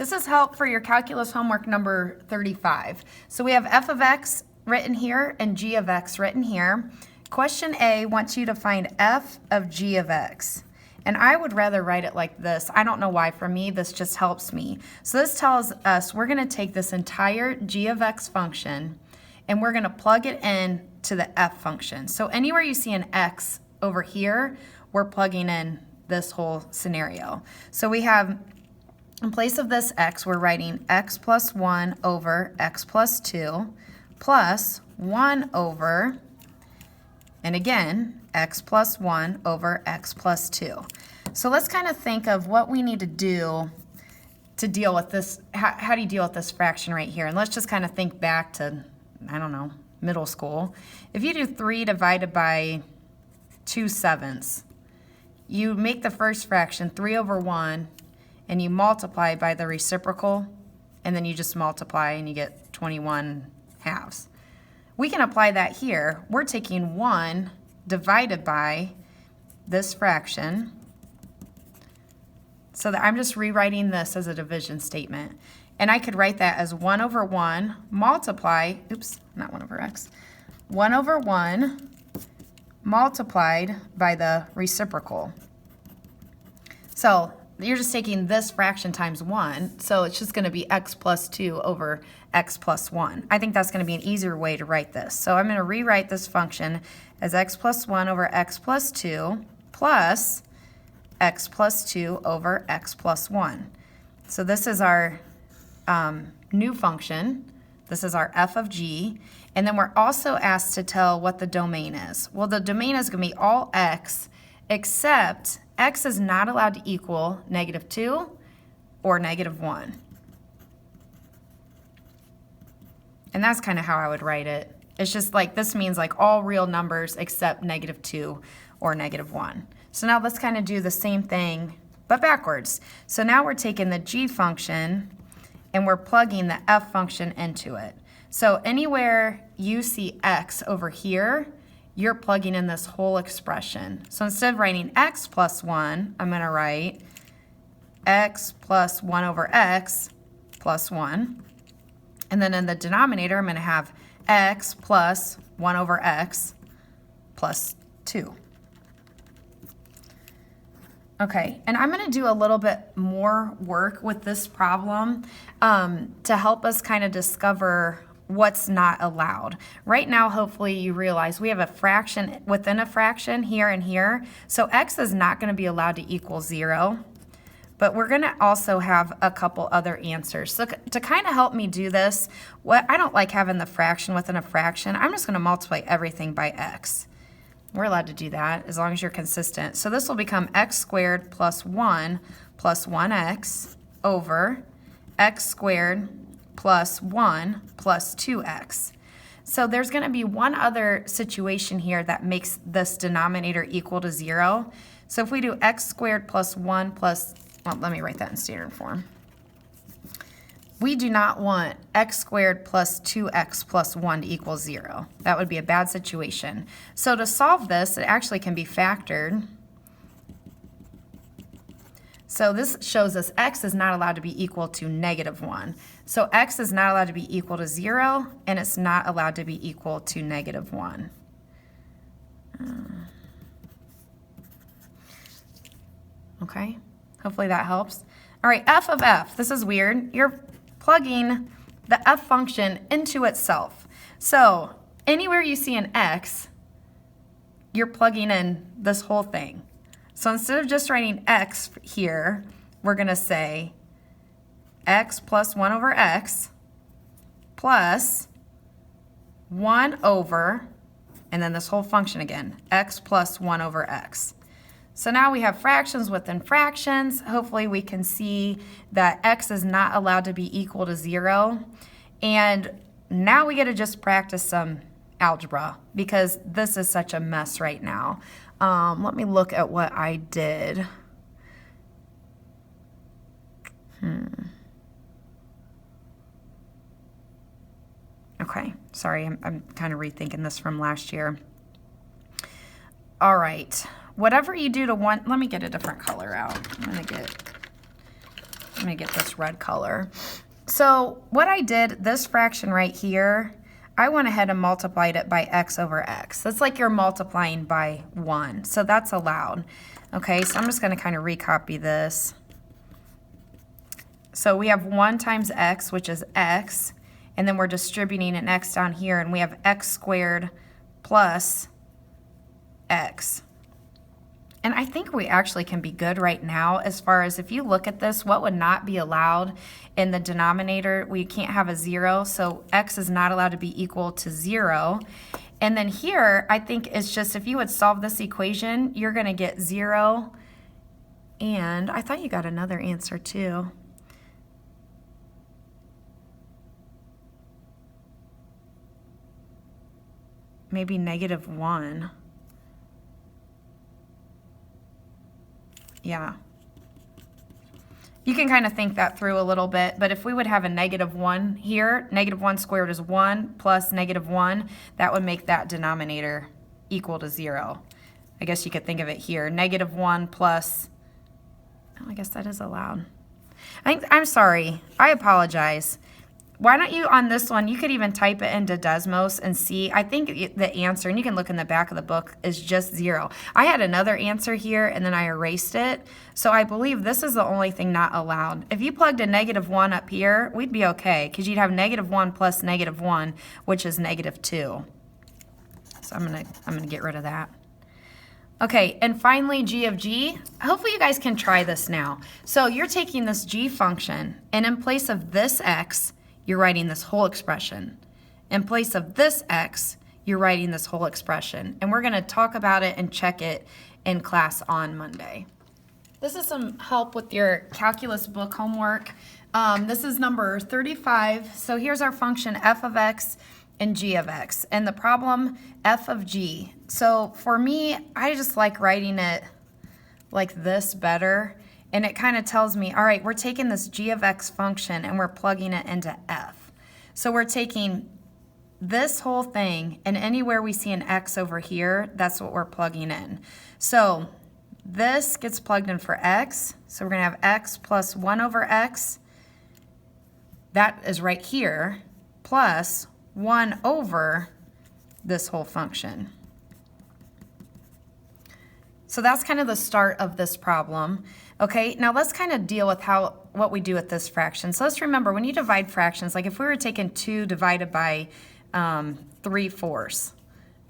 This is help for your calculus homework number 35. So we have f of x written here and g of x written here. Question A wants you to find f of g of x. And I would rather write it like this. I don't know why. For me, this just helps me. So this tells us we're going to take this entire g of x function and we're going to plug it in to the f function. So anywhere you see an x over here, we're plugging in this whole scenario. So we have, in place of this x, we're writing x plus 1 over x plus 2 plus 1 over, and again, x plus 1 over x plus 2. So let's kind of think of what we need to do to deal with this. How do you deal with this fraction right here? And let's just kind of think back to, I don't know, middle school. If you do 3 divided by 2/7, you make the first fraction 3 over 1, and you multiply by the reciprocal, and then you just multiply and you get 21 halves. We can apply that here. We're taking 1 divided by this fraction, so that I'm just rewriting this as a division statement. And I could write that as 1 over 1 multiply, oops, not 1 over x, 1 over 1 multiplied by the reciprocal. So you're just taking this fraction times 1, so it's just going to be x plus 2 over x plus 1. I think that's going to be an easier way to write this. So I'm going to rewrite this function as x plus 1 over x plus 2 plus x plus 2 over x plus 1. So this is our new function. This is our f of g. And then we're also asked to tell what the domain is. Well, the domain is going to be all x, except x is not allowed to equal -2 or -1. And that's kind of how I would write it. It's just like, this means like all real numbers except -2 or -1. So now let's kind of do the same thing, but backwards. So now we're taking the g function and we're plugging the f function into it. So anywhere you see x over here, you're plugging in this whole expression. So instead of writing x plus 1, I'm going to write x plus 1 over x plus 1. And then in the denominator, I'm going to have x plus 1 over x plus 2. Okay, and I'm going to do a little bit more work with this problem to help us kind of discover what's not allowed. Right now, hopefully you realize we have a fraction within a fraction here and here. So x is not going to be allowed to equal 0. But we're going to also have a couple other answers. So to kind of help me do this, I don't like having the fraction within a fraction. I'm just going to multiply everything by x. We're allowed to do that as long as you're consistent. So this will become x squared plus 1 plus 1x over x squared plus 1 plus 2x. So there's going to be one other situation here that makes this denominator equal to 0. So if we do x squared plus 1 plus, well, let me write that in standard form. We do not want x squared plus 2x plus 1 to equal 0. That would be a bad situation. So to solve this, it actually can be factored. So this shows us x is not allowed to be equal to -1. So x is not allowed to be equal to 0, and it's not allowed to be equal to -1. Okay, hopefully that helps. All right, f of f. This is weird. You're plugging the f function into itself. So anywhere you see an x, you're plugging in this whole thing. So instead of just writing x here, we're going to say x plus 1 over x plus 1 over, and then this whole function again, x plus 1 over x. So now we have fractions within fractions. Hopefully we can see that x is not allowed to be equal to 0. And now we get to just practice some algebra because this is such a mess right now. Let me look at what I did. Okay, sorry, I'm kind of rethinking this from last year. All right, whatever you do to one, let me get a different color out. I'm gonna get I'm gonna get this red color. So what I did, this fraction right here, I went ahead and multiplied it by x over x. That's like you're multiplying by 1, so that's allowed. Okay, so I'm just gonna kind of recopy this. So we have 1 times x, which is x, and then we're distributing an x down here, and we have x squared plus x. And I think we actually can be good right now as far as if you look at this, what would not be allowed in the denominator, we can't have a 0, so x is not allowed to be equal to 0. And then here, I think it's just if you would solve this equation, you're going to get 0. And I thought you got another answer too. Maybe -1. Yeah. You can kind of think that through a little bit, but if we would have a -1 here, -1 squared is 1 plus -1, that would make that denominator equal to 0. I guess you could think of it here. -1 plus, oh, I guess that is allowed. I'm sorry, I apologize. Why don't you, on this one, you could even type it into Desmos and see. I think the answer, and you can look in the back of the book, is just 0. I had another answer here, and then I erased it. So I believe this is the only thing not allowed. If you plugged a -1 up here, we'd be okay, because you'd have -1 plus -1, which is -2. So I'm gonna get rid of that. Okay, and finally, g of g. Hopefully you guys can try this now. So you're taking this g function, and in place of this x, you're writing this whole expression. In place of this x, you're writing this whole expression. And we're going to talk about it and check it in class on Monday. This is some help with your calculus book homework. This is number 35. So here's our function f of x and g of x. And the problem, f of g. So for me, I just like writing it like this better. And it kind of tells me, all right, we're taking this g of x function and we're plugging it into f. So we're taking this whole thing, and anywhere we see an x over here, that's what we're plugging in. So this gets plugged in for x. So we're going to have x plus 1 over x. That is right here, plus 1 over this whole function. So that's kind of the start of this problem. Okay, now let's kind of deal with what we do with this fraction. So let's remember, when you divide fractions, like if we were taking 2 divided by 3/4,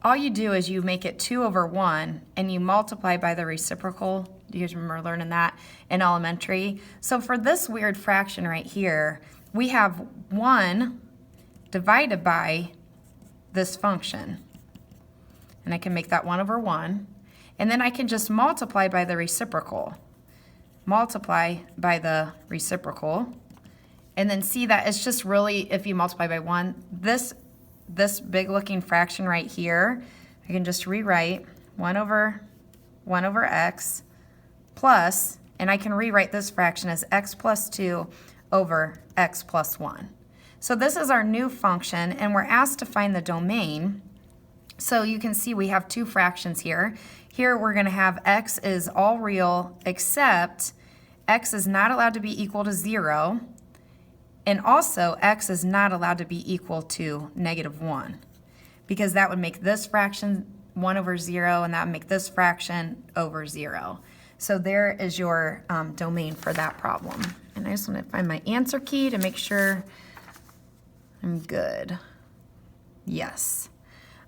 all you do is you make it 2 over 1 and you multiply by the reciprocal. Do you guys remember learning that in elementary? So for this weird fraction right here, we have 1 divided by this function. And I can make that 1 over 1. And then I can just multiply by the reciprocal. Multiply by the reciprocal. And then see that it's just really, if you multiply by 1, this big looking fraction right here, I can just rewrite 1 over x plus, and I can rewrite this fraction as x plus 2 over x plus 1. So this is our new function, and we're asked to find the domain. So you can see we have 2 fractions here. Here we're going to have x is all real, except x is not allowed to be equal to 0, and also x is not allowed to be equal to -1, because that would make this fraction 1 over 0, and that would make this fraction over 0. So there is your domain for that problem. And I just want to find my answer key to make sure I'm good. Yes.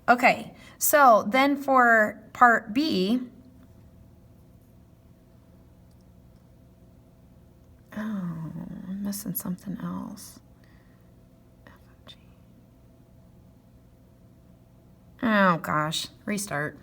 Okay, so then for part B, oh, I'm missing something else. F of G. Oh gosh, restart.